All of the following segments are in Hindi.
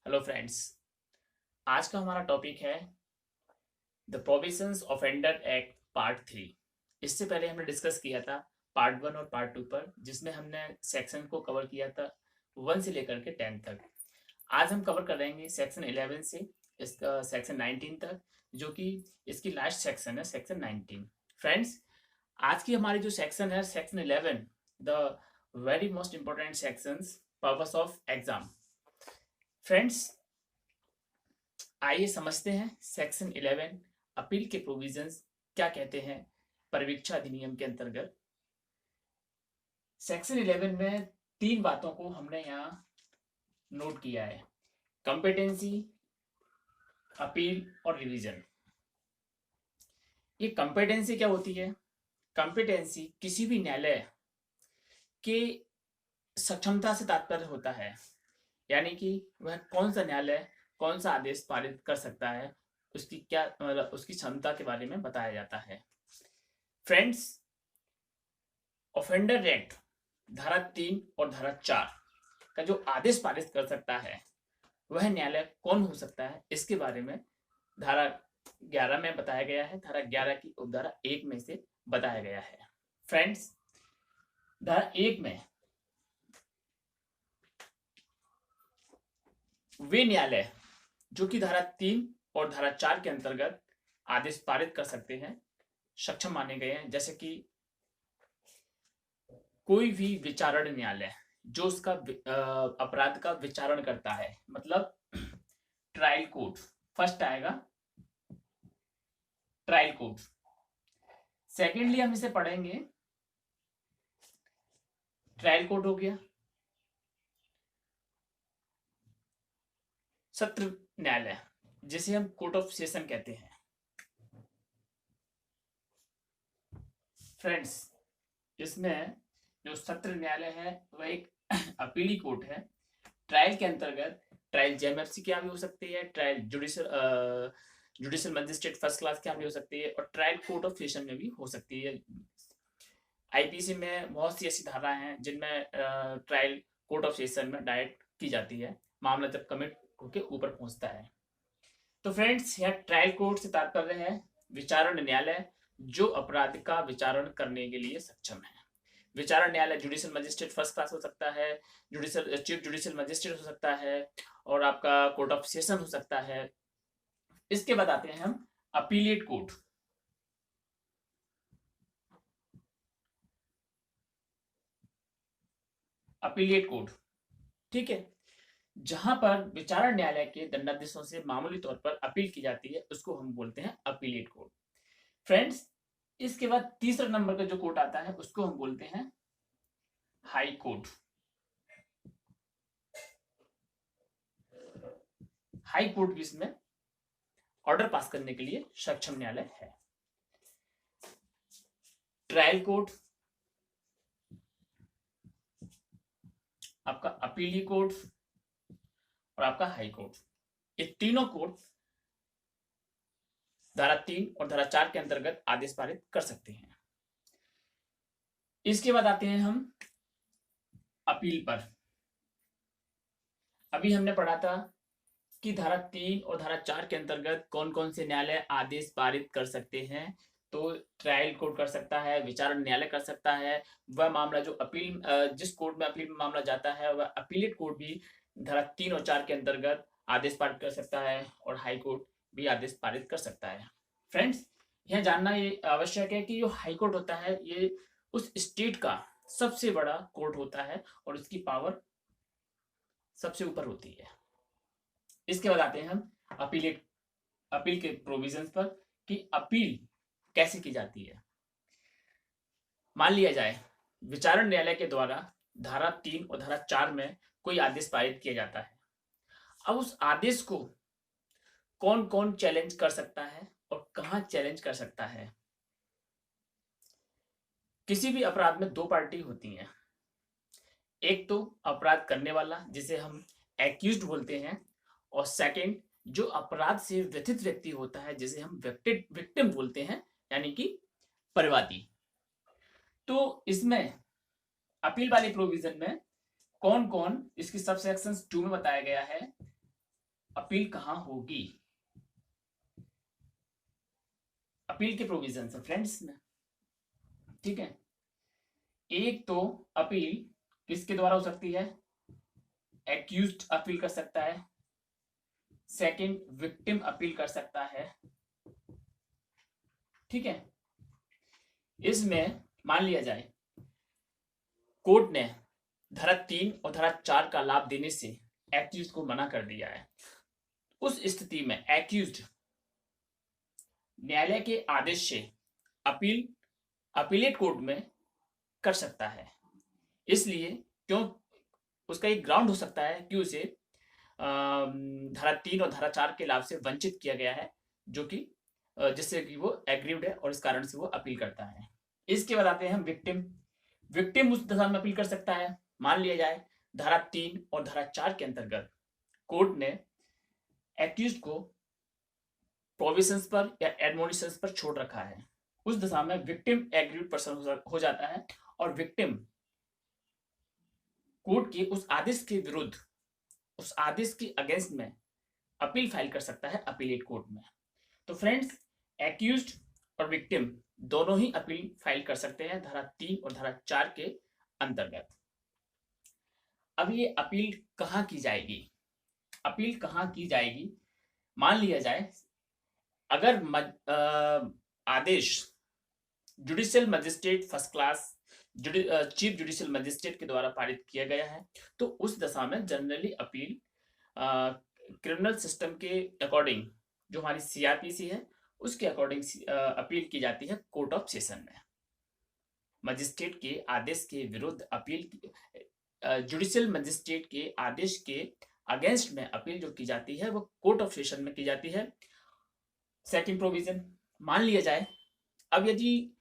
Hello friends. आज का हमारा टॉपिक है the provisions offender act part 3। इससे पहले हमने डिस्कस किया था पार्ट 1 और पार्ट 2 पर, जिसमें हमने सेक्शन को कवर किया था 1 से लेकर के 10 तक। आज हम कवर करेंगे सेक्शन 11 से इसका सेक्शन 19 तक, जो कि इसकी लास्ट सेक्शन है, सेक्शन 19। फ्रेंड्स, आज की हमारी जो सेक्शन है, section 11, the very most important sections, purpose of exam. Friends, आइए समझते हैं सेक्शन 11 अपील के प्रोविजंस क्या कहते हैं परिवीक्षा अधिनियम के अंतर्गत। सेक्शन 11 में तीन बातों को हमने यहाँ नोट किया है: कॉम्पिटेंसी, अपील और रिवीजन। ये कॉम्पिटेंसी क्या होती है? कॉम्पिटेंसी किसी भी न्यायालय के सक्षमता से तात्पर्य होता है, यानी कि वह कौन सा न्यायालय कौन सा आदेश पारित कर सकता है, उसकी क्या मतलब उसकी क्षमता के बारे में बताया जाता है। फ्रेंड्स, ऑफेंडर एक्ट धारा 3 और धारा 4 का जो आदेश पारित कर सकता है वह न्यायालय कौन हो सकता है, इसके बारे में धारा 11 में बताया गया है। धारा 11 की उपधारा 1 में से बताया गया है। फ्रेंड्स, धारा 1 में वे न्यायालय जो कि धारा 3 और धारा 4 के अंतर्गत आदेश पारित कर सकते हैं, सक्षम माने गए हैं। जैसे कि कोई भी विचारण न्यायालय जो उसका अपराध का विचारण करता है, मतलब ट्रायल कोर्ट। फर्स्ट आएगा ट्रायल कोर्ट। सेकेंडली हम इसे पढ़ेंगे, ट्रायल कोर्ट हो गया। सत्र न्यायालय जिसे हम कोर्ट ऑफ सेशन कहते हैं। फ्रेंड्स, इसमें जो सत्र न्यायालय है वह एक अपीली कोर्ट है। ट्रायल के अंतर्गत ट्रायल जेएमएफसी के यहाँ भी हो सकती है, trial judicial magistrate first class के यहाँ भी हो सकती है, और ट्रायल कोर्ट ऑफ सेशन में भी हो सकती है। आईपीसी में बहुत सी ऐसी धाराएं हैं जिनमें ट्रायल कोर्ट ऑफ सेशन में डायरेक्ट की जाती है, मामला जब कमिट होकर ऊपर पहुंचता है। तो फ्रेंड्स, यहाँ ट्रायल कोर्ट से तात्पर्य है विचारण न्यायालय जो अपराध का विचारण करने के लिए सक्षम है। विचारण न्यायालय जुडिशियल मजिस्ट्रेट फर्स्ट क्लास हो सकता है, जुडिशियल चीफ जुडिशियल मजिस्ट्रेट हो सकता है, और आपका कोर्ट ऑफ सेशन हो सकता है। इसके बाद आते हैं हम अपीलेट कोर्ट। अपीलेट कोर्ट, ठीक है, जहां पर विचारण न्यायालय के दंडादेशों से मामूली तौर पर अपील की जाती है, उसको हम बोलते हैं अपीलेट कोर्ट। फ्रेंड्स, इसके बाद तीसरा नंबर का जो कोर्ट आता है उसको हम बोलते हैं हाई कोर्ट। हाई कोर्ट भी इसमें ऑर्डर पास करने के लिए सक्षम न्यायालय है। ट्रायल कोर्ट, आपका अपीली कोर्ट और आपका हाई कोर्ट, ये तीनों कोर्ट धारा 3 और धारा 4 के अंतर्गत आदेश पारित कर सकते हैं। इसके बाद आते हैं हम अपील पर। अभी हमने पढ़ा था कि धारा 3 और धारा 4 के अंतर्गत कौन कौन से न्यायालय आदेश पारित कर सकते हैं। तो ट्रायल कोर्ट कर सकता है, विचारण न्यायालय कर सकता है, वह मामला जो अपील जिस कोर्ट में अपील मामला जाता है वह अपीलेट कोर्ट भी धारा 3 और 4 के अंतर्गत आदेश पारित कर सकता है, और हाई कोर्ट भी आदेश पारित कर सकता है। फ्रेंड्स, यह जानना ये आवश्यक है कि जो हाई कोर्ट होता है ये उस स्टेट का सबसे बड़ा कोर्ट होता है और उसकी पावर सबसे ऊपर होती है। इसके बाद आते हैं हम अपील के प्रोविजंस पर कि अपील कैसे की जाती है। मान लिया जाए विचारण न्यायालय के द्वारा धारा 3 और धारा 4 में कोई आदेश पारित किया जाता है। अब उस आदेश को कौन कौन चैलेंज कर सकता है और कहां चैलेंज कर सकता है। किसी भी अपराध में दो पार्टी होती हैं, एक तो अपराध करने वाला जिसे हम एक्यूज्ड बोलते हैं, और सेकंड जो अपराध से व्यथित व्यक्ति होता है जिसे हम विक्टिम बोलते हैं, यानी कि परिवादी। तो इसमें अपील वाले प्रोविजन में कौन कौन, इसकी सब सेक्शन 2 में बताया गया है अपील कहाँ होगी? अपील के प्रोविजन है फ्रेंड्स में, ठीक है। एक तो अपील किसके द्वारा हो सकती है? एक्यूज्ड अपील कर सकता है। सेकंड, विक्टिम अपील कर सकता है, ठीक है। इसमें मान लिया जाए कोर्ट ने धारा 3 और धारा 4 का लाभ देने से एक्यूज को मना कर दिया है। उस स्थिति में एक्यूज न्यायालय के आदेश से अपील अपीलेट कोर्ट में कर सकता है। इसलिए क्यों उसका एक ग्राउंड हो सकता है कि उसे धारा 3 और धारा 4 के लाभ से वंचित किया गया है, जो कि जिससे कि वो एग्रीव्ड है और इस कारण से वो अपील करता है। इसके बाद आते हैं हम विक्टिम। विक्टिम उस दशा में अपील कर सकता है, मान लिया जाए धारा 3 और धारा 4 के अंतर्गत कोर्ट ने एक्यूज्ड को प्रोविजंस पर या एडमोनिशंस पर छोड़ रखा है। उस दशा में विक्टिम एग्रीव्ड पर्सन हो जाता है और विक्टिम कोर्ट के उस आदेश के विरुद्ध, उस आदेश के अगेंस्ट में अपील फाइल कर सकता है अपीलेट कोर्ट में। तो फ्रेंड्स, एक्यूज्ड और विक्टिम दोनों ही अपील फाइल कर सकते हैं धारा 3 और धारा 4 के अंतर्गत। अब ये अपील कहाँ की जाएगी? अपील कहाँ की जाएगी? मान लिया जाए अगर आदेश judicial magistrate first class chief judicial magistrate के द्वारा पारित किया गया है, तो उस दशा में जनरली अपील क्रिमिनल सिस्टम के अकॉर्डिंग, जो हमारी सीआरपीसी है उसके अकॉर्डिंग अपील की जाती है कोर्ट ऑफ सेशन में। मजिस्ट्रेट के आदेश के विरुद्ध अपील, जुडिशियल मजिस्ट्रेट के आदेश के अगेंस्ट में अपील जो की जाती है वो कोर्ट ऑफ सेशन में की जाती है। सेकंड प्रोविजन, मान लिया जाए अब यदि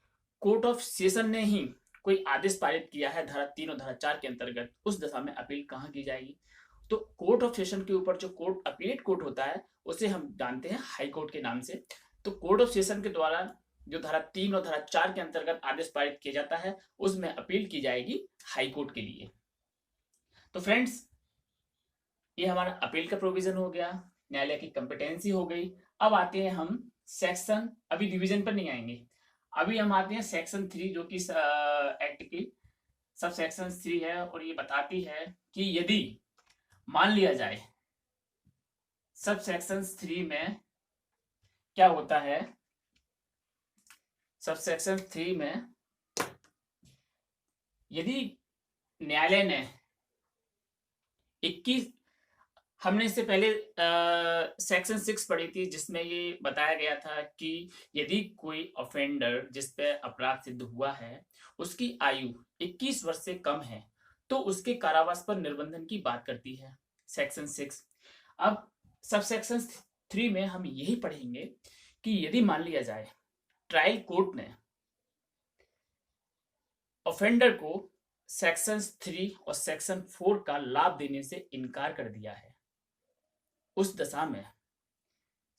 कोर्ट ऑफ सेशन ने ही कोई आदेश पारित किया है धारा 3 और धारा 4 के अंतर्गत, उस दशा में अपील कहाँ की जाएगी? तो कोर्ट ऑफ सेशन के ऊपर जो कोर्ट अपीलेट कोर्ट होता है उसे हम जानते हैं हाई कोर्ट के नाम से। तो कोर्ट ऑफ सेशन के द्वारा जो धारा 3 और धारा 4 के अंतर्गत आदेश पारित किया जाता है उसमें अपील की जाएगी हाई कोर्ट के लिए। तो फ्रेंड्स, ये हमारा अपील का प्रोविजन हो गया, न्यायालय की कंपिटेंसी हो गई। अब आते हैं हम सेक्शन, अभी डिवीजन पर नहीं आएंगे, अभी हम आते हैं सेक्शन 3 जो कि एक्ट की सब सेक्शन 3 है और ये बताती है कि यदि मान लिया जाए सब सेक्शन 3 में क्या होता है, सब सेक्शन 3 में यदि न्यायालय ने 21, हमने इससे पहले सेक्शन 6 पढ़ी थी जिसमें ये बताया गया था कि यदि कोई ऑफेंडर जिस पे अपराध सिद्ध हुआ है उसकी आयु 21 वर्ष से कम है तो उसके कारावास पर निर्बंधन की बात करती है सेक्शन 6। अब सब सेक्शन 3 में हम यही पढ़ेंगे कि यदि मान लिया जाए ट्रायल कोर्ट ने ऑफेंडर को सेक्शन 3 और सेक्शन 4 का लाभ देने से इनकार कर दिया है, उस दशा में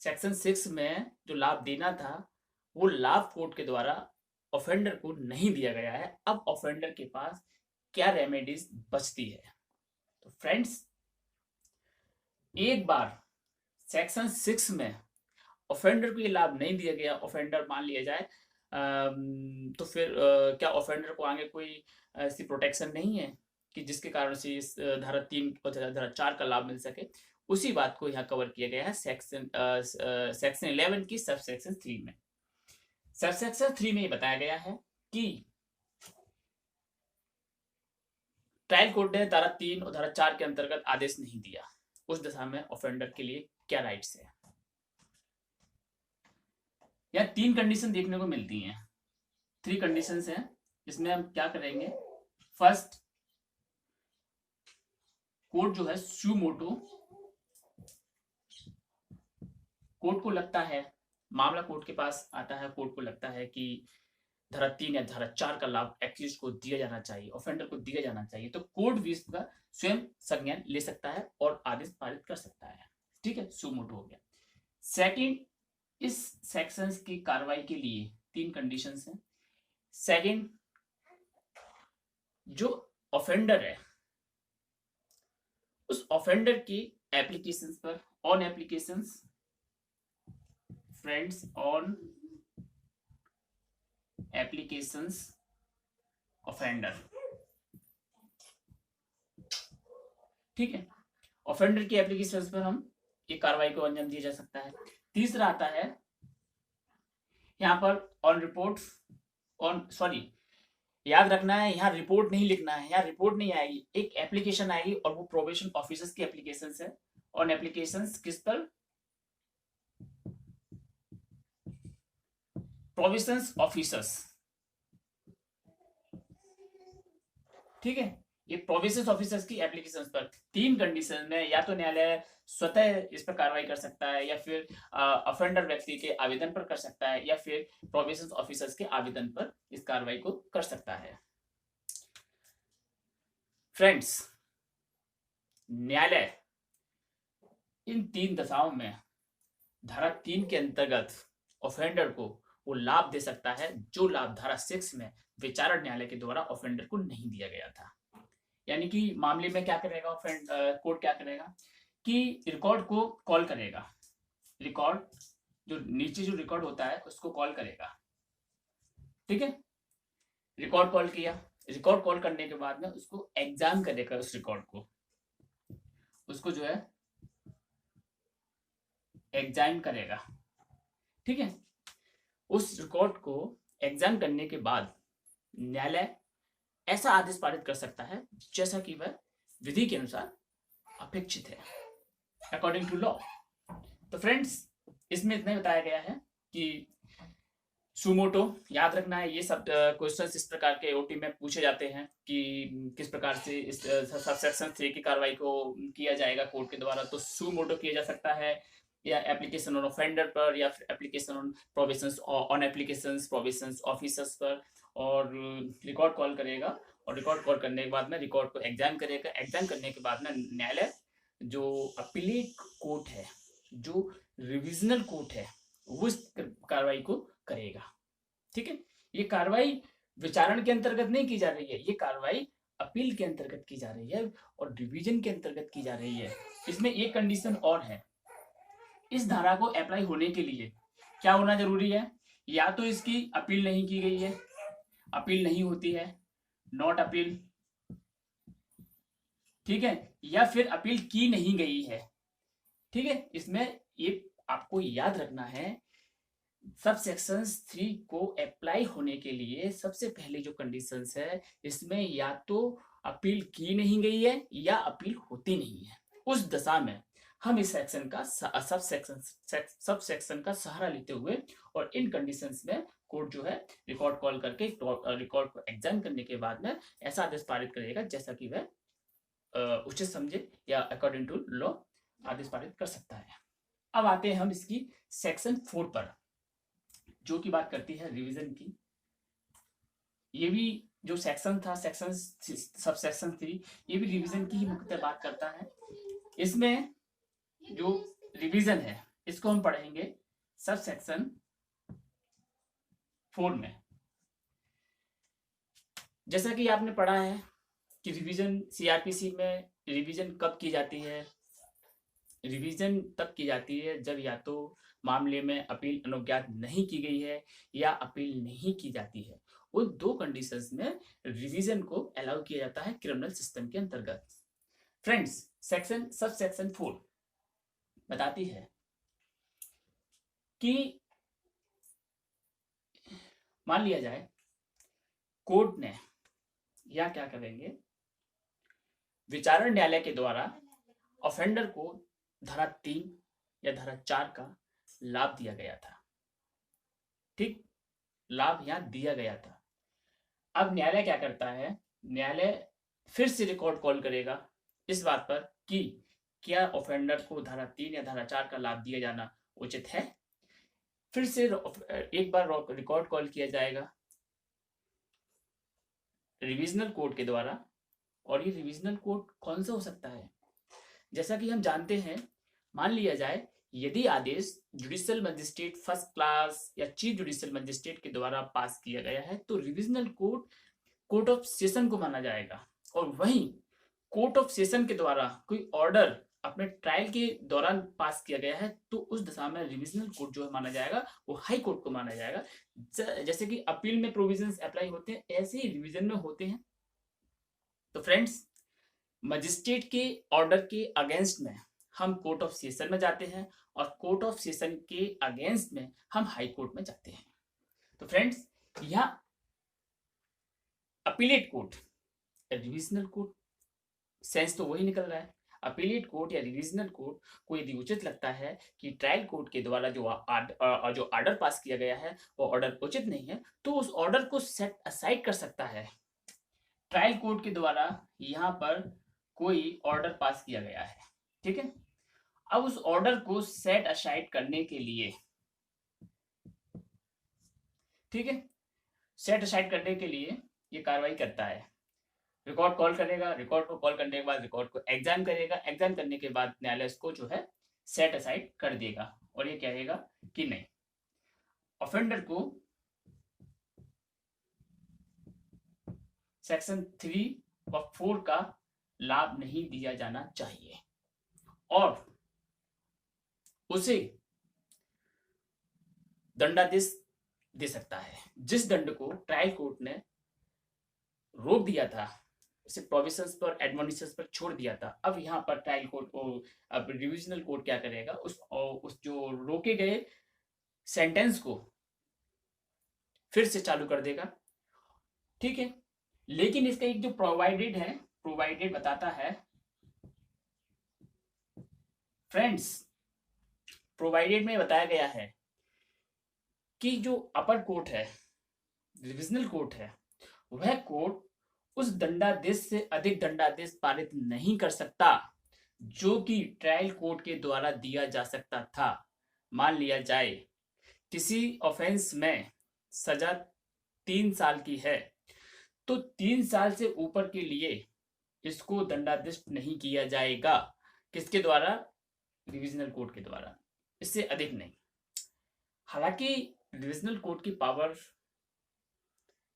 सेक्शन 6 में जो लाभ देना था वो लाभ कोर्ट के द्वारा ऑफेंडर को नहीं दिया गया है। अब ऑफेंडर के पास क्या रेमेडीज बचती है? तो फ्रेंड्स, एक बार सेक्शन 6 में ऑफेंडर को ये लाभ नहीं दिया गया, ऑफेंडर मान लिया जाए तो फिर क्या ऑफेंडर को आगे कोई ऐसी प्रोटेक्शन नहीं है कि जिसके कारण से इस धारा 3 और धारा 4 का लाभ मिल सके? उसी बात को यहाँ कवर किया गया है सेक्शन 11 की सब सेक्शन 3 में। सब सेक्शन 3 में ये बताया गया है कि ट्रायल कोर्ट ने धारा 3 और धारा 4 के अंतर्गत आदेश नहीं दिया, उस दशा में ऑफेंडर के लिए क्या राइट्स है? यहाँ 3 कंडीशन देखने को मिलती हैं, 3 कंडीशंस हैं जिसमें हम क्या करेंगे। फर्स्ट, कोर्ट जो है सू मोटो, कोर्ट को लगता है, मामला कोर्ट के पास आता है, कोर्ट को लगता है कि धारा 3 या धारा 4 का लाभ एक्यूज को दिया जाना चाहिए, ऑफेंडर को दिया जाना चाहिए, तो कोर्ट भी इसका स्वयं संज्ञान ले सकता है और आदेश पारित कर सकता है। ठीक है, सू मोटो हो गया। सेकंड, इस सेक्शंस की कार्रवाई के लिए 3 कंडीशंस हैं। सेकंड, जो ऑफेंडर है उस ऑफेंडर की एप्लीकेशंस पर, on applications friends, on applications offender, ठीक है। ऑफेंडर की एप्लीकेशंस पर हम ये कार्रवाई को अंजाम दिया जा सकता है। तीसरा आता है यहाँ पर ऑन रिपोर्ट, ऑन सॉरी, याद रखना है यहाँ रिपोर्ट नहीं लिखना है, यहाँ रिपोर्ट नहीं आएगी, एक एप्लीकेशन आएगी और वो प्रोबेशन ऑफिसर्स की एप्लीकेशन है। ऑन एप्लीकेशंस किस पर? प्रोविशंस ऑफिसर्स, ठीक है। ये प्रोविशंस ऑफिसर्स की एप्लीकेशन पर 3 कंडीशन में या तो न्यायालय स्वतः इस पर कार्रवाई कर सकता है, या फिर ऑफेंडर व्यक्ति के आवेदन पर कर सकता है, या फिर प्रोविशंस ऑफिसर्स के आवेदन पर इस कार्रवाई को कर सकता है। फ्रेंड्स, न्यायालय इन 3 दशाओं में धारा 3 के अंतर्गत ऑफेंडर को वो लाभ दे सकता है जो लाभ धारा 6 में विचारण न्यायालय के द्वारा ऑफेंडर को नहीं दिया गया था। यानी कि मामले में क्या करेगा कोर्ट, क्या करेगा कि रिकॉर्ड को कॉल करेगा, रिकॉर्ड जो नीचे जो रिकॉर्ड होता है उसको कॉल करेगा, ठीक है। रिकॉर्ड कॉल किया, रिकॉर्ड कॉल करने के बाद में उसको एग्जाम करेगा, उस रिकॉर्ड को, उसको जो है एग्जाम करेगा, ठीक है। उस रिकॉर्ड को एग्जाम करने के बाद न्यायालय ऐसा आदेश पारित कर सकता है जैसा कि वह विधि के अनुसार अपेक्षित है, अकॉर्डिंग टू लॉ। तो फ्रेंड्स, इसमें इतना ही बताया गया है कि सुमोटो, याद रखना है ये सब क्वेश्चंस इस प्रकार के ओटी में पूछे जाते हैं कि किस प्रकार से इस सबसेक्शन 3 की कार्रवाई को किया जाएगा कोर्ट के द्वारा। तो सुमोटो किया जा सकता है, या एप्लीकेशन ऑन ऑफेंडर पर, या फिर application on provisions, on applications provisions officers पर, और रिकॉर्ड कॉल करेगा, और रिकॉर्ड कॉल करने के बाद में रिकॉर्ड को एग्जाम करेगा। एग्जाम करने के बाद में न्यायालय जो अपीलेट कोर्ट है, जो रिविजनल कोर्ट है, वो इस कार्रवाई को करेगा, ठीक है। ये कार्रवाई विचारण के अंतर्गत नहीं की जा रही है, ये कार्रवाई अपील के अंतर्गत की जा रही है और रिवीजन के अंतर्गत की जा रही है। इसमें एक कंडीशन और है, इस धारा को अप्लाई होने के लिए क्या होना जरूरी है? या तो इसकी अपील नहीं की गई है, अपील नहीं होती है, नॉट अपील, ठीक है, या फिर अपील की नहीं गई है, ठीक है। इसमें ये आपको याद रखना है, सब सेक्शन 3 को अप्लाई होने के लिए सबसे पहले जो कंडीशंस है, इसमें या तो अपील की नहीं गई है या अपील होती नहीं है। उस दशा में हम इस सेक्शन का सब सेक्शन का सहारा लेते हुए और इन कंडीशंस में कोर्ट जो है रिकॉर्ड कॉल करके रिकॉर्ड को एग्जाम करने के बाद में ऐसा आदेश पारित करेगा जैसा कि वह उचित समझे या अकॉर्डिंग टू लॉ आदेश पारित कर सकता है। अब आते हैं हम इसकी सेक्शन 4 पर, जो की बात करती है रिवीजन की। ये भी जो सेक्शन था, सेक्शन सब सेक्शन 3, ये भी रिवीजन की ही मुख्यतः बात करता है। इसमें जो रिवीजन है इसको हम पढ़ेंगे सब सेक्शन 4 में। जैसा कि आपने पढ़ा है कि रिवीजन सीआरपीसी में रिवीजन कब की जाती है? रिवीजन तब की जाती है जब या तो मामले में अपील अनुज्ञात नहीं की गई है या अपील नहीं की जाती है। उन 2 कंडीशंस में रिवीजन को अलाउ किया जाता है क्रिमिनल सिस्टम के अंतर्गत। फ्रेंड्स, सब सेक्शन 4 बताती है कि मान लिया जाए कोर्ट ने या क्या करेंगे, विचारण न्यायालय के द्वारा ऑफेंडर को धारा 3 या धारा 4 का लाभ दिया गया था, ठीक, लाभ यहां दिया गया था। अब न्यायालय क्या करता है, न्यायालय फिर से रिकॉर्ड कॉल करेगा इस बात पर कि क्या ऑफेंडर को धारा 3 या धारा 4 का लाभ दिया जाना उचित है। फिर से एक बार रिकॉर्ड कॉल किया जाएगा रिविजनल कोर्ट के द्वारा, और ये रिविजनल कोर्ट कौन सा हो सकता है? जैसा कि हम जानते हैं, मान लिया जाए यदि आदेश जुडिशियल मजिस्ट्रेट फर्स्ट क्लास या चीफ जुडिशियल मजिस्ट्रेट के द्वारा पास किया गया है तो revisional court court of session को माना जाएगा, और वहीं कोर्ट ऑफ सेशन के द्वारा कोई ऑर्डर अपने ट्रायल के दौरान पास किया गया है तो उस दशा में रिविजनल कोर्ट जो है माना जाएगा वो हाई कोर्ट को माना जाएगा। जैसे कि अपील में प्रोविजंस अप्लाई होते हैं, ऐसे ही रिवीजन में होते हैं। तो फ्रेंड्स, मजिस्ट्रेट के ऑर्डर के अगेंस्ट में हम कोर्ट ऑफ सेशन में जाते हैं और कोर्ट ऑफ सेशन के अगेंस्ट में हम हाई कोर्ट में जाते हैं। तो फ्रेंड्स, यहाँ appellate court, revisional court, sense तो वही निकल रहा है। अपीलेट कोर्ट या रिविजनल कोर्ट को यदि उचित लगता है कि ट्रायल कोर्ट के द्वारा जो ऑर्डर पास किया गया है वो ऑर्डर उचित नहीं है, तो उस ऑर्डर को सेट असाइड कर सकता है। ट्रायल कोर्ट के द्वारा यहाँ पर कोई ऑर्डर पास किया गया है, ठीक है। अब उस ऑर्डर को सेट असाइड करने के लिए, ठीक है, सेट असाइड करने के लिए ये कार्रवाई करता है। रिकॉर्ड कॉल करेगा, रिकॉर्ड को कॉल करने के बाद रिकॉर्ड को एग्जाम करेगा, एग्जाम करने के बाद न्यायालय इसको जो है सेट असाइड कर देगा और ये कहेगा कि नहीं, ऑफेंडर को सेक्शन 3 व 4 का लाभ नहीं दिया जाना चाहिए और उसे दंडादेश दे सकता है। जिस दंड को ट्रायल कोर्ट ने रोक दिया था, उसे प्रोविजंस पर, एडमोनिशंस पर छोड़ दिया था, अब यहाँ पर ट्रायल कोर्ट को, अब रिविजनल कोर्ट क्या करेगा, उस जो रोके गए सेंटेंस को फिर से चालू कर देगा, ठीक है। लेकिन इसका एक जो प्रोवाइडेड है, प्रोवाइडेड बताता है फ्रेंड्स, प्रोवाइडेड में बताया गया है कि जो अपर कोर्ट है, रिविजनल कोर्ट है, वह कोर्ट उस दंडादेश से अधिक दंडादेश पारित नहीं कर सकता जो कि ट्रायल कोर्ट के द्वारा दिया जा सकता था। मान लिया जाए किसी ऑफेंस में सजा 3 साल की है तो 3 साल से ऊपर के लिए इसको दंडादेश नहीं किया जाएगा। किसके द्वारा? डिविजनल कोर्ट के द्वारा, इससे अधिक नहीं। हालांकि डिविजनल कोर्ट की पावर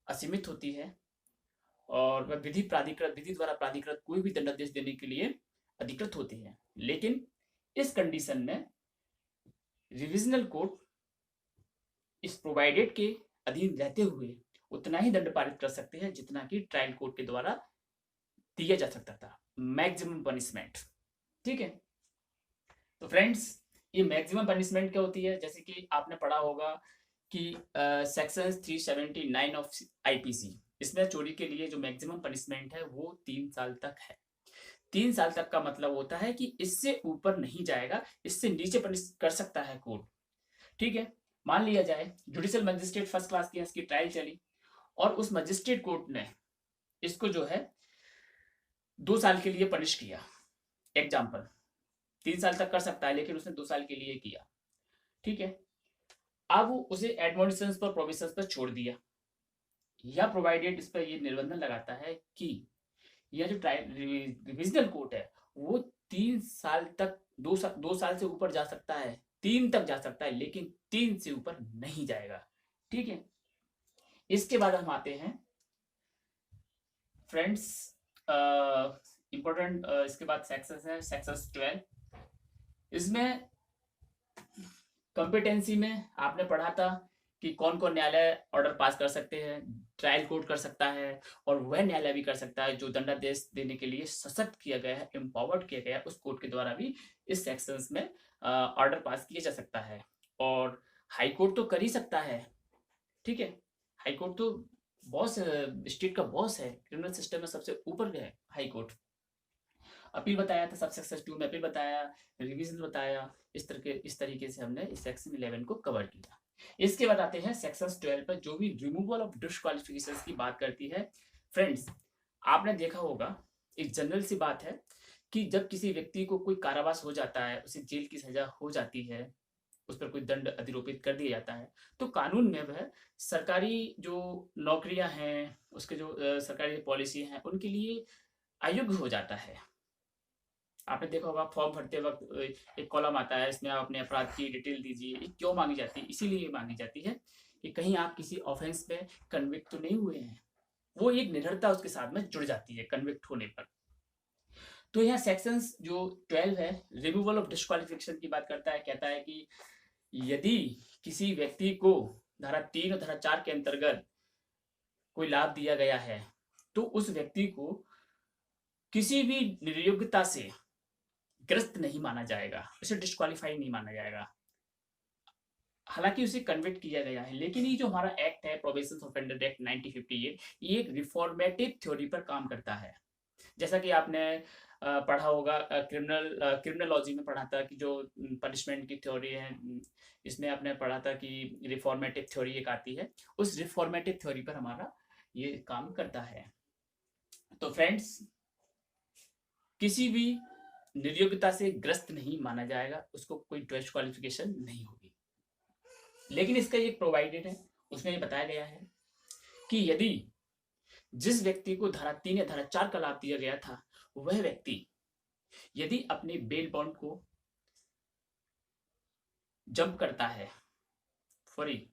असीमित होती है और वह विधि द्वारा प्राधिकृत कोई भी दंडादेश देने के लिए अधिकृत होती है, लेकिन इस कंडीशन में रिविजनल कोर्ट इस प्रोवाइडेड के अधीन रहते हुए उतना ही दंड पारित कर सकते हैं जितना कि ट्रायल कोर्ट के द्वारा दिया जा सकता था, मैक्सिमम पनिशमेंट, ठीक है। तो फ्रेंड्स, ये मैक्सिमम पनिशमेंट क्या होती है? जैसे कि आपने पढ़ा होगा कि सेक्शन 379 ऑफ आईपीसी, इसमें चोरी के लिए जो मैक्सिमम पनिशमेंट है वो 3 साल तक है। 3 साल तक का मतलब होता है कि इससे ऊपर नहीं जाएगा, इससे नीचे पनिश कर सकता है कोर्ट, ठीक है। मान लिया जाए जुडिशियल मजिस्ट्रेट फर्स्ट क्लास की इसकी ट्रायल चली और उस मजिस्ट्रेट कोर्ट ने इसको जो है 2 साल के लिए पनिश किया। एग्जाम्पल, 3 साल तक कर सकता है लेकिन उसने 2 साल के लिए किया, ठीक है। अब वो उसे एडमोनिशंस पर, प्रोविजंस पर छोड़ दिया, या प्रोवाइडेड इस पर ये निर्बंधन लगाता है कि यह जो रिविजनल कोर्ट है वो 3 साल तक, 2 साल से ऊपर जा सकता है, 3 तक जा सकता है, लेकिन 3 से ऊपर नहीं जाएगा, ठीक है। इसके बाद हम आते हैं फ्रेंड्स, इंपॉर्टेंट, इसके बाद सेक्शन है सेक्शन 12। इसमें कॉम्पिटेंसी में आपने पढ़ा था कि कौन कौन न्यायालय ऑर्डर पास कर सकते हैं। ट्रायल कोर्ट कर सकता है और वह न्यायालय भी कर सकता है जो दंडादेश देने के लिए सशक्त किया गया है, एम्पावर्ड किया गया है, उस कोर्ट के द्वारा भी इस सेक्शंस में ऑर्डर पास किया जा सकता है। और हाई कोर्ट तो कर ही सकता है, ठीक है। हाई कोर्ट तो बॉस, स्टेट का बॉस है, क्रिमिनल सिस्टम में सबसे ऊपर है हाई कोर्ट। अपील बताया था, सब सेक्शन 2 में अपील बताया, रिवीजन बताया, इस तरीके से हमने इस सेक्शन 11 को कवर किया। इसके बाद आते हैं सेक्शन 12 पर, जो भी रिमूवल ऑफ डिस्क्वालिफिकेशन की बात करती है। फ्रेंड्स, आपने देखा होगा, एक जनरल सी बात है कि जब किसी व्यक्ति को कोई कारावास हो जाता है, उसे जेल की सजा हो जाती है, उस पर कोई दंड अधिरोपित कर दिया जाता है, तो कानून में वह सरकारी जो नौकरियां हैं, उसके जो सरकारी पॉलिसी हैं, उनके लिए अयोग्य हो जाता है। आपने देखा होगा फॉर्म भरते वक्त एक कॉलम आता है, इसमें आप अपने अपराध की डिटेल दीजिए। ये क्यों मांगी जाती है? इसीलिए मांगी जाती है कि कहीं आप किसी ऑफेंस पे कन्विक्ट तो नहीं हुए हैं, वो एक निर्भरता उसके साथ में जुड़ जाती है कन्विक्ट होने पर। तो यहाँ सेक्शंस जो 12 है रिमूवल ऑफ डिस्क्वालिफिकेशन की बात करता है। कहता है कि यदि किसी व्यक्ति को धारा 3 और धारा 4 के अंतर्गत कोई लाभ दिया गया है तो उस व्यक्ति को किसी भी निर्योग्यता से ग्रस्त नहीं माना जाएगा, उसे डिस्क्वालीफाई नहीं माना जाएगा। हालांकि उसे कन्विक्ट किया गया है, लेकिन ये जो हमारा एक्ट है प्रोविजंस ऑफ ऑफेंडर एक्ट 1958, ये एक रिफॉर्मेटिव थ्योरी पर काम करता है। जैसा कि आपने पढ़ा होगा, क्रिमिनोलॉजी में पढ़ा था कि जो पनिशमेंट की थ्योरी है, इसमें आपने पढ़ा था कि रिफॉर्मेटिव थ्योरी एक आती है, उस रिफॉर्मेटिव थ्योरी पर हमारा ये काम करता है। तो फ्रेंड्स, किसी भी निर्योग्यता से ग्रस्त नहीं माना जाएगा, उसको कोई डिस्क्वालिफिकेशन नहीं होगी। लेकिन इसका एक प्रोवाइडेड है, उसमें ये बताया गया है कि यदि जिस व्यक्ति को धारा 3 या धारा 4 का लाभ दिया गया था, वह व्यक्ति यदि अपने बेल बॉन्ड को जंप करता है, सॉरी,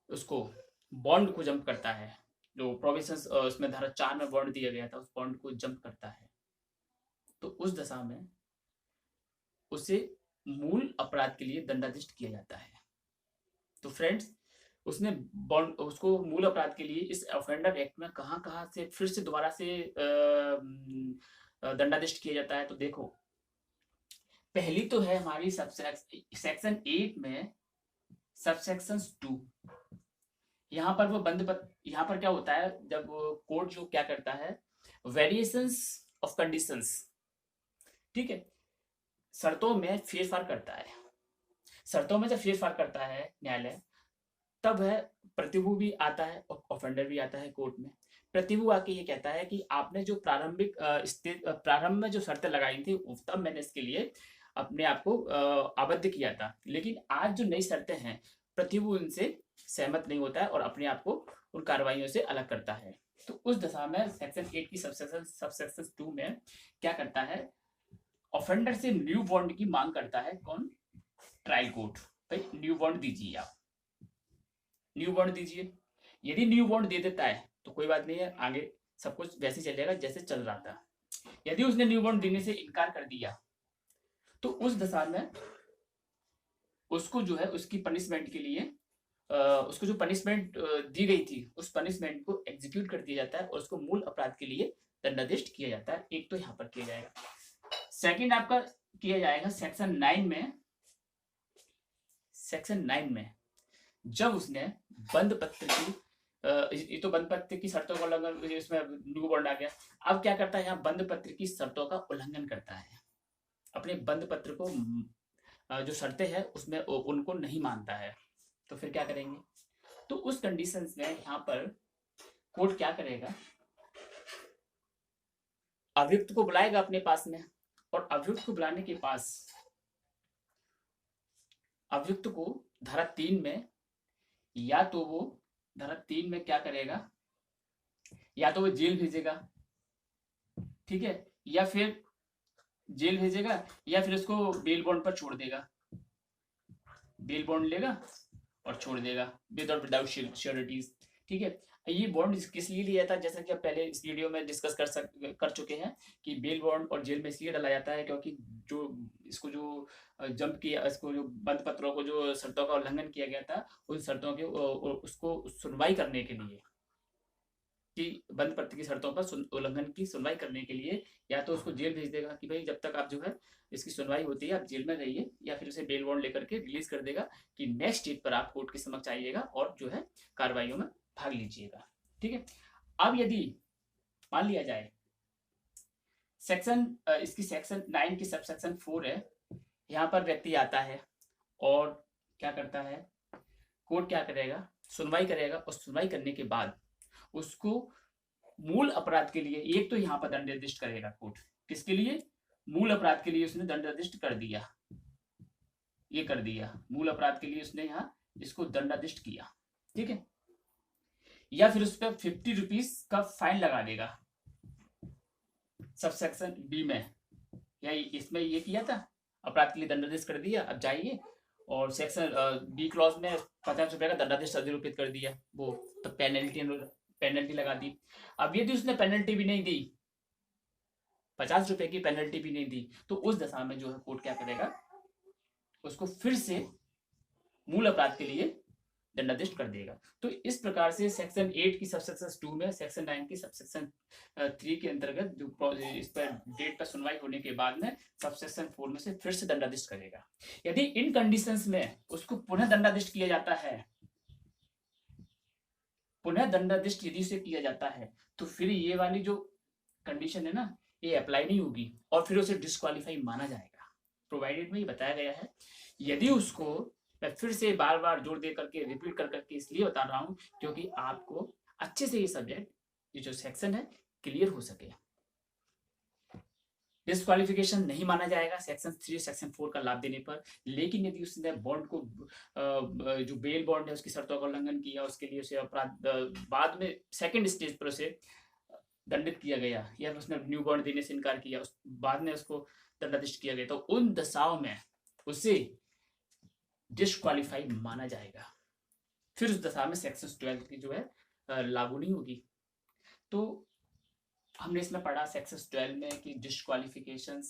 उसको बॉन्ड को जंप करता है, जो प्रोविजंस उसमें धारा 4 में बॉन्ड दिया गया था, उस बॉन्ड को जंप करता है, तो उस दशा में उसे मूल अपराध के लिए दंडाधिष्ट किया जाता है। तो फ्रेंड्स, उसने बॉन्ड, उसको मूल अपराध के लिए इस ऑफेंडर एक्ट में कहां से फिर से दोबारा से दंडाधिष्ट किया जाता है। तो देखो, पहली तो है हमारी सेक्शन 8 में सबसेक्शन 2। यहाँ पर वो यहाँ पर क्या होता है, जब कोर्ट जो क्या करता है, वेरिएशंस ऑफ कंडीशंस, ठीक है, शर्तों में फेरफार करता है। शर्तों में जब फेरफार करता है न्यायालय, तब है प्रतिभू भी आता है और ऑफेंडर भी आता है कोर्ट में। प्रतिभू आके ये कहता है कि आपने जो प्रारंभ में जो शर्तें लगाई थी, तब मैंने इसके लिए अपने आप को आबद्ध किया था, लेकिन आज जो नई शर्तें हैं, प्रतिभू उनसे सहमत नहीं होता है और अपने आप को उन कार्रवाइयों से अलग करता है। तो उस दशा में सेक्शन 8 की सबसेक्शन 2 में क्या करता है, ऑफेंडर से न्यू बॉन्ड की मांग करता है। कौन? Trial court. भाई न्यू बॉन्ड दीजिए, आप न्यू बॉन्ड दीजिए। यदि न्यू बॉन्ड दे देता है तो कोई बात नहीं है, आगे सब कुछ वैसे चलेगा जैसे चल रहा था। यदि उसने न्यू बॉन्ड देने से इनकार कर दिया तो उस दशा में उसको जो है उसकी पनिशमेंट के लिए उसको जो पनिशमेंट दी गई थी, उस पनिशमेंट को एग्जीक्यूट कर दिया जाता है और उसको मूल अपराध के लिए दंडाधिष्ट किया जाता है। एक तो यहाँ पर किया जाएगा। सेकंड आपका किया जाएगा सेक्शन 9 में। सेक्शन 9 में जब उसने बंद पत्र की ये तो बंद पत्र की शर्तों का उल्लंघन, इसमें न्यू बॉन्ड आ गया। अब क्या करता है, यहाँ बंद पत्र की शर्तों का उल्लंघन करता है, अपने बंद पत्र को जो शर्तें हैं उसमें उनको नहीं मानता है। तो फिर क्या करेंगे? तो उस कंडीशंस में यहाँ पर कोर्ट क्या करेगा, अभियुक्त को बुलाएगा अपने पास में, और अभियुक्त को बुलाने के पास अभियुक्त को धारा 3 में, या तो वो धारा 3 में क्या करेगा, या तो वो जेल भेजेगा, ठीक है, या फिर जेल भेजेगा, या फिर उसको बेल बॉन्ड पर छोड़ देगा। बेल बॉन्ड लेगा और छोड़ देगा विदाउट श्योरिटीज, ठीक है। ये बॉन्ड किस लिए लिया था, जैसा कि आप पहले इस वीडियो में डिस्कस कर चुके हैं कि बेल बॉन्ड और जेल में इसलिए डाला जाता है क्योंकि जो इसको जो जंप किया, इसको जो बंद पत्रों को जो शर्तों का उल्लंघन किया गया था, उन शर्तों के उसको सुनवाई करने के लिए, कि बंद पत्र की शर्तों पर उल्लंघन की सुनवाई करने के लिए या तो उसको जेल भेज देगा कि भाई जब तक आप जो है इसकी सुनवाई होती है आप जेल में रहिए, या फिर उसे बेल बॉन्ड लेकर के रिलीज कर देगा कि नेक्स्ट डेट पर आप कोर्ट के समक्ष आइएगा और जो है कार्रवाइयों में भाग लीजिएगा, ठीक है। अब यदि मान लिया जाए सेक्शन इसकी सेक्शन 9 की सबसेक्शन 4 है, यहाँ पर व्यक्ति आता है और क्या करता है, कोर्ट क्या करेगा, सुनवाई करेगा, और सुनवाई करने के बाद उसको मूल अपराध के लिए, एक तो यहाँ पर दंड निर्दिष्ट करेगा कोर्ट, किसके लिए, मूल अपराध के लिए उसने दंड निर्दिष्ट कर दिया, ये कर दिया, मूल अपराध के लिए उसने यहाँ इसको दंडाधिष्ट किया, ठीक है, या फिर उस पर 50 रुपीज का फाइन लगा देगा। सबसेक्शन बी में या इसमें ये किया था, अपराध के लिए दंडाधिष्ट कर दिया, अब जाइए, और सेक्शन बी क्लॉज में 50 रुपए का दंडाधिष्ट अधिरूपित कर दिया, वो तो पेनल्टी लगा दी। अब यदि उसने पेनल्टी भी नहीं दी ₹50 की पेनल्टी भी नहीं दी, तो उस दशा में जो है कोर्ट क्या करेगा, उसको फिर से मूल अपराध के लिए दंडादेश कर देगा। तो इस प्रकार से सेक्शन 8 की सबसेक्शन 2 में, सेक्शन 9 की सबसेक्शन 3 के अंतर्गत जो इस पर डेट पर सुनवाई होने के बाद में सबसेक्शन 4 में से फिर से दंडादेश करेगा। यदि इन कंडीशंस में उसको पुनः दंडादेश किया जाता है, पुनः दंडादेश यदि उसे किया जाता है, तो फिर ये वाली जो कंडीशन है ना, ये अप्लाई नहीं होगी और फिर उसे डिस्क्वालीफाई माना जाएगा। प्रोवाइडेड में ये बताया गया है, यदि उसको, मैं फिर से बार बार जोर दे करके रिपीट कर करके इसलिए बता रहा हूं क्योंकि आपको अच्छे से ये सब्जेक्ट, ये जो सेक्शन है, क्लियर हो सके। डिस्क्वालिफिकेशन नहीं माना जाएगा सेक्शन 3 सेक्शन 4 का लाभ देने पर, लेकिन यदि उसने बॉन्ड को जो बेल बॉन्ड है उसकी शर्तों का उल्लंघन किया, उसके लिए उसे अपराध बाद में सेकंड स्टेज पर उसे दंडित किया गया, या उसने न्यू बॉन्ड देने से इनकार किया, उस बाद में उसको दंडादेश किया गया, तो उन दशाओं में उसे डिस्क्वालीफाई माना जाएगा। फिर उस दशा में सेक्शन 12 की जो है लागू नहीं होगी। तो हमने इसमें पढ़ा सेक्शन 12 में कि डिस्क्वालिफिकेशन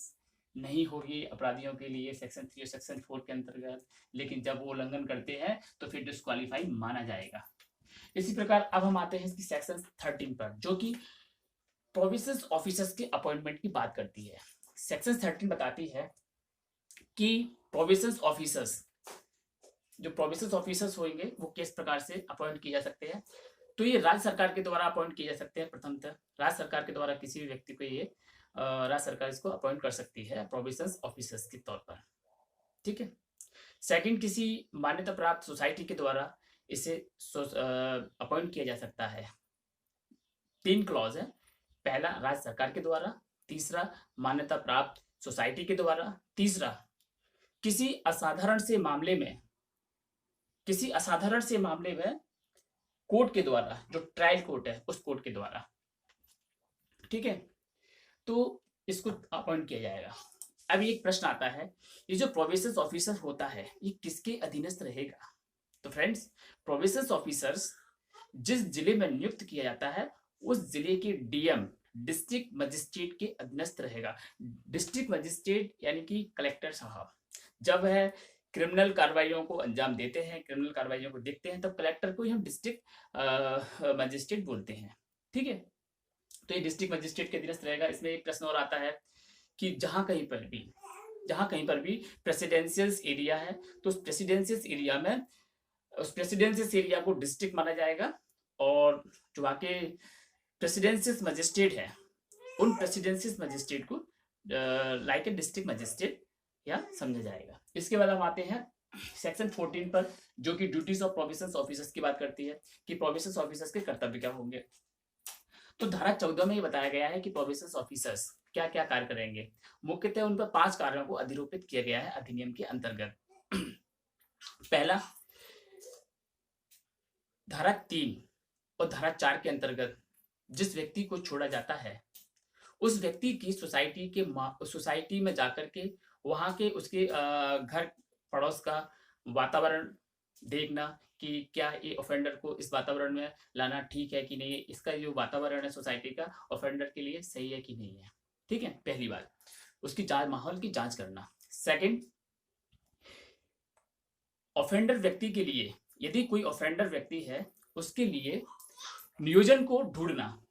नहीं होगी अपराधियों के लिए सेक्शन 3 और सेक्शन 4 के अंतर्गत, लेकिन जब वो उल्लंघन करते हैं तो फिर डिस्क्वालीफाई माना जाएगा। इसी प्रकार अब हम आते हैं इसकी सेक्शन 13 पर, जो कि प्रोविंस ऑफिसर्स के अपॉइंटमेंट की बात करती है। सेक्शन 13 बताती है कि प्रोविंस ऑफिसर्स, जो प्रोविंस ऑफिसर्स होंगे वो किस प्रकार से अपॉइंट किए जा सकते हैं। तो ये राज्य सरकार के द्वारा अपॉइंट किए जा सकते हैं। प्रथमतः राज्य सरकार के द्वारा किसी भी व्यक्ति को ये राज्य सरकार इसको अपॉइंट कर सकती है प्रोविंस ऑफिसर्स के तौर पर, ठीक है। सेकंड, किसी मान्यता प्राप्त सोसाइटी के द्वारा इसे अपॉइंट किया जा सकता है। 3 क्लॉज है, पहला राज्य सरकार के द्वारा, तीसरा मान्यता प्राप्त सोसाइटी के द्वारा, तीसरा किसी असाधारण से मामले में कोर्ट के द्वारा, जो ट्रायल कोर्ट है उस कोर्ट के द्वारा, ठीक है। तो इसको अपॉइंट किया जाएगा। अब एक प्रश्न आता है, ये जो प्रोविंस ऑफिसर होता है ये किसके अधीनस्थ रहेगा। तो फ्रेंड्स, प्रोविंस ऑफिसर्स जिस जिले में नियुक्त किया जाता है उस जिले के डीएम, डिस्ट्रिक्ट मजिस्ट्रेट के अधीनस्थ रहेगा। डिस्ट्रिक्ट मजिस्ट्रेट यानी कि कलेक्टर साहब जब है क्रिमिनल कार्रवाइयों को अंजाम देते हैं, क्रिमिनल कार्रवाइयों को देखते हैं, तब कलेक्टर को ही हम डिस्ट्रिक्ट मजिस्ट्रेट बोलते हैं, ठीक है। तो ये डिस्ट्रिक्ट मजिस्ट्रेट के अधीनस्थ रहेगा। इसमें एक प्रश्न और आता है कि जहां कहीं पर भी प्रेसिडेंशियल एरिया है तो उस प्रेसिडेंशियल एरिया को डिस्ट्रिक्ट माना जाएगा, और जो आके प्रेसिडेंशियल मजिस्ट्रेट है उन प्रेसिडेंशियल मजिस्ट्रेट को लाइक ए डिस्ट्रिक्ट मजिस्ट्रेट या समझा जाएगा। इसके बाद हम आते हैं सेक्शन 14 पर, जो कि ड्यूटीज ऑफ प्रोविंस ऑफिसर्स की बात करती है कि प्रोविंस ऑफिसर्स के कर्तव्य क्या होंगे। तो धारा 14 में ये बताया गया है कि प्रोविंस ऑफिसर्स क्या क्या कार्य करेंगे। मुख्यतः उन पर 5 कार्यों को अधिरोपित किया गया है अधिनियम के अंतर्गत। पहला, धारा 3 और धारा 4 के अंतर्गत जिस व्यक्ति को छोड़ा जाता है उस व्यक्ति की सोसाइटी में जाकर के वहां के उसके घर पड़ोस का वातावरण देखना कि क्या ये ऑफेंडर को इस वातावरण में लाना ठीक है कि नहीं, इसका जो वातावरण है सोसाइटी का ऑफेंडर के लिए सही है कि नहीं है, ठीक है। पहली बात, उसकी माहौल की जांच करना। सेकंड, ऑफेंडर व्यक्ति के लिए, यदि कोई ऑफेंडर व्यक्ति है उसके लिए नियोजन को ढूंढना।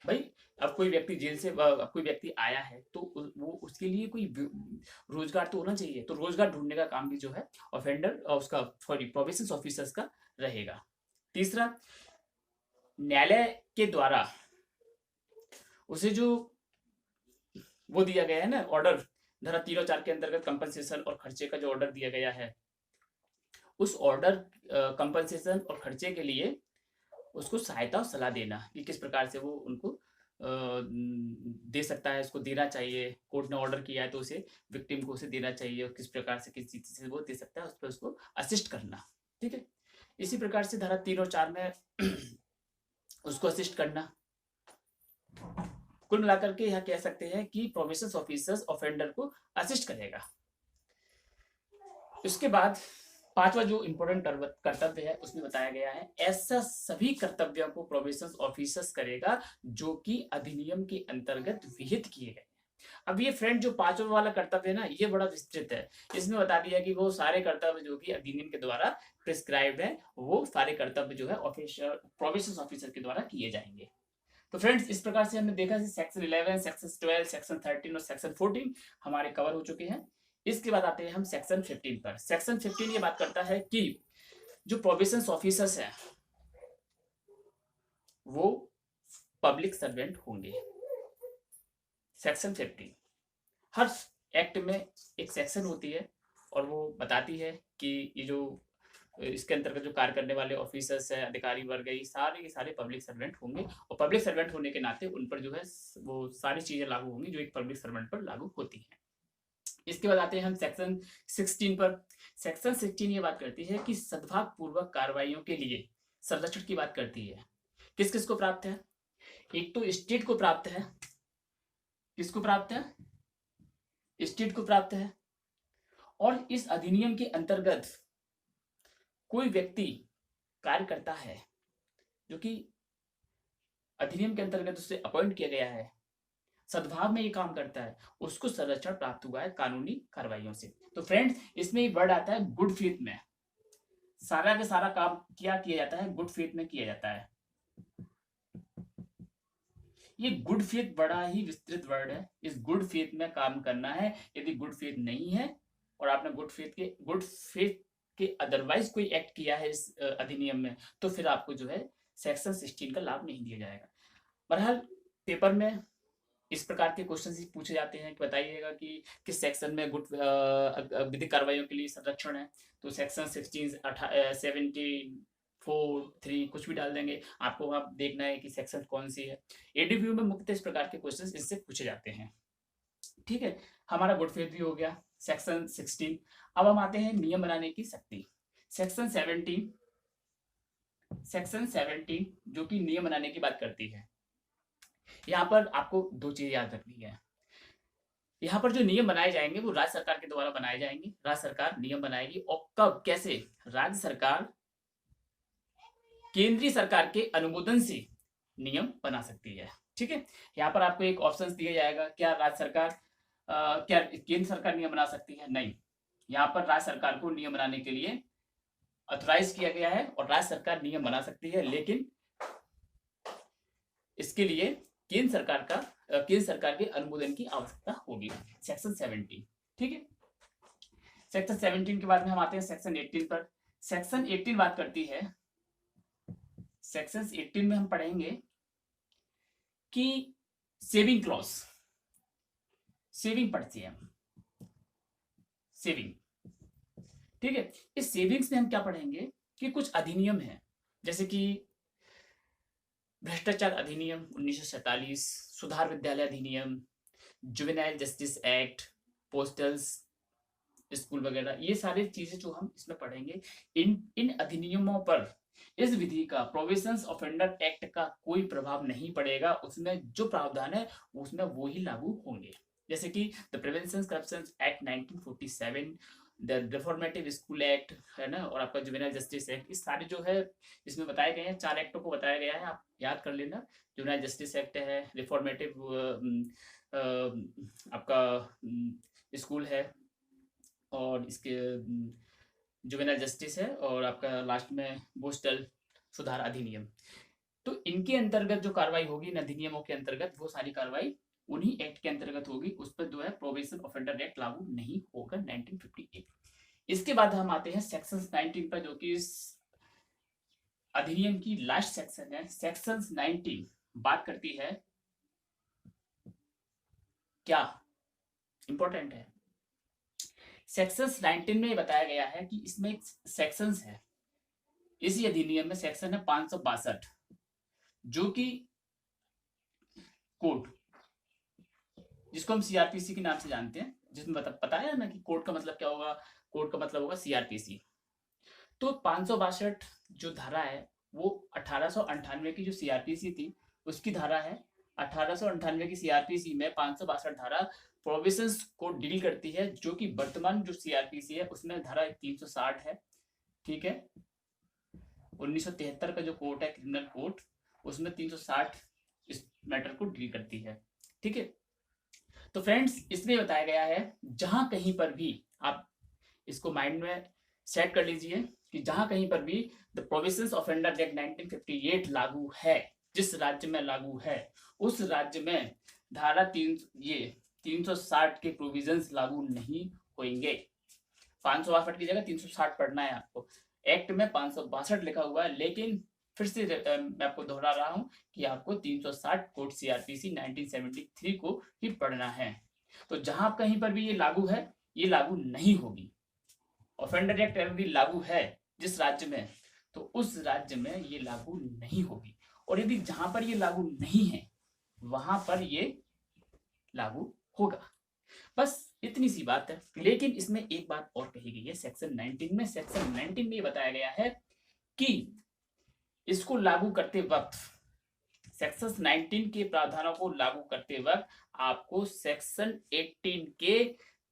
भाई अब कोई व्यक्ति जेल से अब कोई व्यक्ति आया है तो वो उसके लिए कोई रोजगार तो होना चाहिए, तो रोजगार ढूंढने का काम भी जो है ऑफेंडर उसका प्रोविंस ऑफिसर्स का रहेगा। तीसरा, न्यायालय के द्वारा उसे जो वो दिया गया है ना ऑर्डर, धारा 3 और 4 के अंतर्गत कंपनसेशन और खर्चे का जो ऑर्डर दिया गया है, उस ऑर्डर कंपनसेशन और खर्चे के लिए उसको सहायता और सलाह देना कि किस प्रकार से वो उनको दे सकता है, उसको देना चाहिए। कोर्ट ने ऑर्डर किया है तो उसे विक्टिम को उसे देना चाहिए, और किस प्रकार से किस चीज से वो दे सकता है उस पर उसको असिस्ट करना, ठीक है। इसी प्रकार से धारा 3 और 4 में उसको असिस्ट करना। कुल मिलाकर के यह कह सकते हैं कि प्रोविंस ऑफिसर्स ऑफेंडर को असिस्ट करेगा। इसके बाद 5वां जो इंपॉर्टेंट कर्तव्य है उसमें बताया गया है, ऐसा सभी कर्तव्यों को प्रोविंस ऑफिसर्स करेगा जो कि अधिनियम के अंतर्गत विहित किए गए। अब ये फ्रेंड जो पांचवा वाला कर्तव्य है ना, ये बड़ा विस्तृत है। इसमें बता दिया कि वो सारे कर्तव्य जो कि अधिनियम के द्वारा प्रिस्क्राइब्ड है, वो सारे कर्तव्य जो है ऑफिसर प्रोबेशन ऑफिसर के द्वारा किए जाएंगे। तो फ्रेंड्स, इस प्रकार से हमने देखा कि सेक्शन 11, सेक्शन 12, सेक्शन 13 और सेक्शन 14 हमारे कवर हो चुके हैं। इसके बाद आते हैं हम सेक्शन 15 पर। सेक्शन 15 ये बात करता है कि जो प्रोबेशन ऑफिसर्स हैं वो पब्लिक सर्वेंट होंगे। सेक्शन 15 हर एक्ट में एक सेक्शन होती है और वो बताती है कि ये जो इसके अंतर्गत जो कार्य करने वाले ऑफिसर्स है, अधिकारी वर्ग है, ये सारे पब्लिक सर्वेंट होंगे और पब्लिक सर्वेंट होने के नाते उन पर जो है वो सारी चीजें लागू होंगी जो एक पब्लिक सर्वेंट पर लागू होती हैं। इसके बाद आते हैं हम सेक्शन 16 पर। सेक्शन 16 ये बात करती है कि सद्भाव पूर्वक कार्रवाइयों के लिए संरक्षण की बात करती है। किस किस को प्राप्त है? एक तो स्टेट को प्राप्त है। किसको प्राप्त है? स्टेट को प्राप्त है। और इस अधिनियम के अंतर्गत कोई व्यक्ति कार्य करता है जो कि अधिनियम के अंतर्गत उससे अपॉइंट किया गया है, सद्भाव में ये काम करता है, उसको संरक्षण प्राप्त हुआ है कानूनी कार्रवाइयों से। तो फ्रेंड्स, इसमें एक वर्ड आता है गुड फेथ में। सारा का सारा काम क्या किया जाता है? गुड फेथ में किया जाता है। ये गुड फेथ बड़ा ही विस्तृत वर्ड है। इस गुड फेथ में काम करना है। यदि गुड फेथ नहीं है और आपने गुड फेथ के अदरवाइज कोई एक्ट किया है इस अधिनियम में, तो फिर आपको जो है सेक्शन 16 का लाभ नहीं दिया जाएगा। बहरहाल पेपर में इस प्रकार के क्वेश्चन पूछे जाते हैं कि बताइएगा कि किस सेक्शन में गुड विधिक कार्रवाइयों के लिए संरक्षण है। तो सेक्शन 16, 17, 4, 3 कुछ भी डाल देंगे, आपको वहां देखना है कि सेक्शन कौन सी है। एडीव्यू में मुख्यतः इस प्रकार के क्वेश्चन इससे पूछे जाते हैं। ठीक है, हमारा गुड फेथ भी हो गया सेक्शन 16। अब हम आते हैं नियम बनाने की शक्ति। सेक्शन 17 जो कि नियम बनाने की बात करती है। यहाँ पर आपको दो चीज याद रखनी है। यहाँ पर जो नियम बनाए जाएंगे वो राज्य सरकार के द्वारा बनाए जाएंगे। राज्य सरकार नियम बनाएगी और कब, कैसे? राज्य सरकार केंद्रीय सरकार के अनुमोदन से नियम बना सकती है। ठीक है, यहाँ पर आपको एक ऑप्शन दिया जाएगा, क्या राज्य सरकार क्या केंद्र सरकार नियम बना सकती है? नहीं, यहाँ पर राज्य सरकार को नियम बनाने के लिए ऑथराइज किया गया है और राज्य सरकार नियम बना सकती है, लेकिन इसके लिए केंद्र सरकार के अनुमोदन की आवश्यकता होगी। सेक्शन 17। ठीक है, सेक्शन 17 के बाद में हम आते हैं सेक्शन 18 पर। सेक्शन 18 बात करती है, सेक्शन 18 में हम पढ़ेंगे कि सेविंग क्लॉज, सेविंग पढ़ते हैं हम, सेविंग। ठीक है, इस सेविंग्स में हम क्या पढ़ेंगे कि कुछ अधिनियम है, जैसे कि भ्रष्टाचार अधिनियम 1947, सुधार विद्यालय अधिनियम, juvenile justice act, postal school वगैरह, ये सारी चीजें जो हम इसमें पढ़ेंगे, इन अधिनियमों पर इस विधि का प्रोविजंस ऑफेंडर एक्ट का कोई प्रभाव नहीं पड़ेगा। उसमें जो प्रावधान है उसमें वो ही लागू होंगे। जैसे कि the prevention corruption act 1947, the reformative school act है ना, और आपका जुवेनाइल जस्टिस एक्ट, इस सारे जो है इसमें बताए गए हैं। 4 एक्टों को बताया गया है, आप याद कर लेना। जुवेनाइल जस्टिस एक्ट है, रिफॉर्मेटिव आपका स्कूल है, और इसके जुवेनाइल जस्टिस है, और आपका लास्ट में पोस्टल सुधार अधिनियम। तो इनके अंतर्गत जो कार्रवाई होगी इन अधिनियमों के अंतर्गत, वो सारी कार्रवाई उन्हीं एक्ट के अंतर्गत होगी। उस पर जो है प्रोविजन ऑफेंडर एक्ट लागू नहीं होगा 1958। इसके बाद हम आते हैं सेक्शन 19 पर, जो कि इस अधिनियम की लास्ट सेक्शन है। सेक्शन 19 बात करती है क्या, इंपॉर्टेंट है। सेक्शन 19 में बताया गया है कि इसमें एक सेक्शंस है, इसी अधिनियम में सेक्शन है 562, जो कि कोड, जिसको हम सीआरपीसी के नाम से जानते हैं, जिसमें पता है ना कि कोड का मतलब क्या होगा? कोड का मतलब होगा सीआरपीसी। तो 562 जो धारा है वो 1898 की जो सीआरपीसी थी उसकी धारा है। 1898 की सीआरपीसी में 562 धारा प्रोविजंस को डील करती है, जो कि वर्तमान जो सीआरपीसी है उसमें धारा 360 है। ठीक है, 1973 का जो कोर्ट है क्रिमिनल कोर्ट, उसमें 360 इस मैटर को डील करती है। ठीक है, तो फ्रेंड्स इसमें बताया गया है जहां कहीं पर भी आप इसको माइंड में सेट कर लीजिए कि जहां कहीं पर भी the provisions of under act 1958 लागू है, जिस राज्य में लागू है उस राज्य में धारा 360 के प्रोविजंस लागू नहीं होंगे। 562 की जगह 360 पढ़ना है आपको। एक्ट में 562 लिखा हुआ है, लेकिन फिर से मैं आपको दोहरा रहा हूं कि आपको 360 कोड सीआरपीसी 1973 को ही पढ़ना है। तो जहां कहीं पर भी ये लागू है, ये लागू नहीं होगी। ऑफेंडर एक्ट यदि लागू है जिस राज्य में, तो उस राज्य में ये लागू नहीं होगी। और यदि जहां पर ये लागू नहीं है वहां पर ये लागू होगा। बस इतनी सी बात है। लेकिन इसमें एक बात और कही गई है सेक्शन 19 में। सेक्शन 19 में बताया गया है कि इसको लागू करते वक्त, सेक्शन 19 के प्रावधानों को लागू करते वक्त आपको सेक्शन 18 के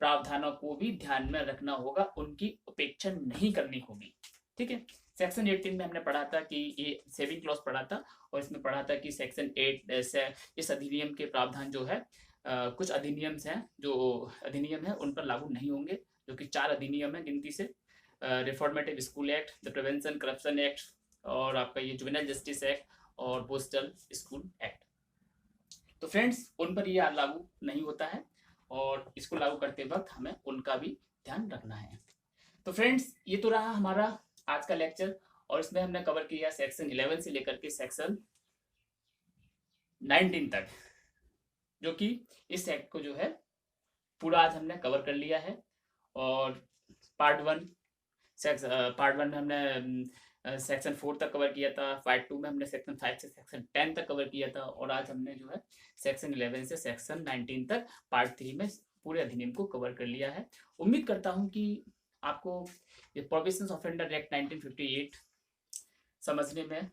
प्रावधानों को भी ध्यान में रखना होगा, उनकी उपेक्षा नहीं करनी होगी। ठीक है। सेक्शन 18 में हमने पढ़ा था कि ये सेविंग क्लॉज पढ़ा था, और इसमें पढ़ा था कि सेक्शन 8 से इस अधिनियम के प्रावधान जो है कुछ अधिनियम हैं, जो अधिनियम है उन पर लागू नहीं होंगे, जो कि 4 अधिनियम है गिनती से। Reformative school act, the prevention corruption act, और आपका ये जुवेनाइल जस्टिस एक्ट, और पोस्टल स्कूल एक्ट। तो फ्रेंड्स उन पर ये लागू नहीं होता है, और इसको लागू करते वक्त हमें उनका भी ध्यान रखना है। तो फ्रेंड्स ये तो रहा हमारा आज का लेक्चर, और इसमें हमने कवर किया सेक्शन 11 से लेकर के सेक्शन 19 तक, जो कि इस एक्ट को जो है पूरा आज हमने कवर कर लिया है। और पार्ट 1 में हमने सेक्शन 4 तक कवर किया था, पार्ट 2 में हमने सेक्शन 5 से सेक्शन 10 तक कवर किया था, और आज हमने जो है सेक्शन 11 से सेक्शन 19 तक पार्ट 3 में पूरे अधिनियम को कवर कर लिया है। उम्मीद करता हूं कि आपको ये प्रोविजंस ऑफ अंडर एक्ट 1958 समझने में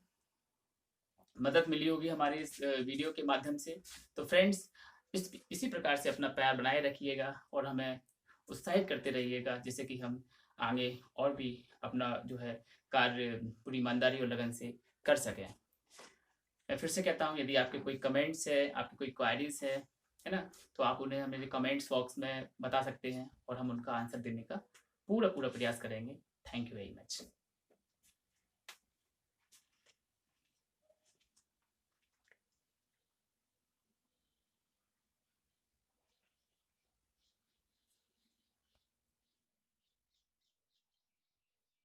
मदद मिली होगी हमारी इस वीडियो के माध्यम से। तो फ्रेंड्स इसी प्रकार से अपना प्यार बनाए रखिएगा और हमें उत्साहित करते रहिएगा, जिससे कि हम आगे और भी अपना जो है कार्य पूरी ईमानदारी और लगन से कर सकें। मैं फिर से कहता हूँ, यदि आपके कोई कमेंट्स है, आपकी कोई क्वारीज है ना, तो आप उन्हें हमें कमेंट्स बॉक्स में बता सकते हैं, और हम उनका आंसर देने का पूरा प्रयास करेंगे। Thank you very much.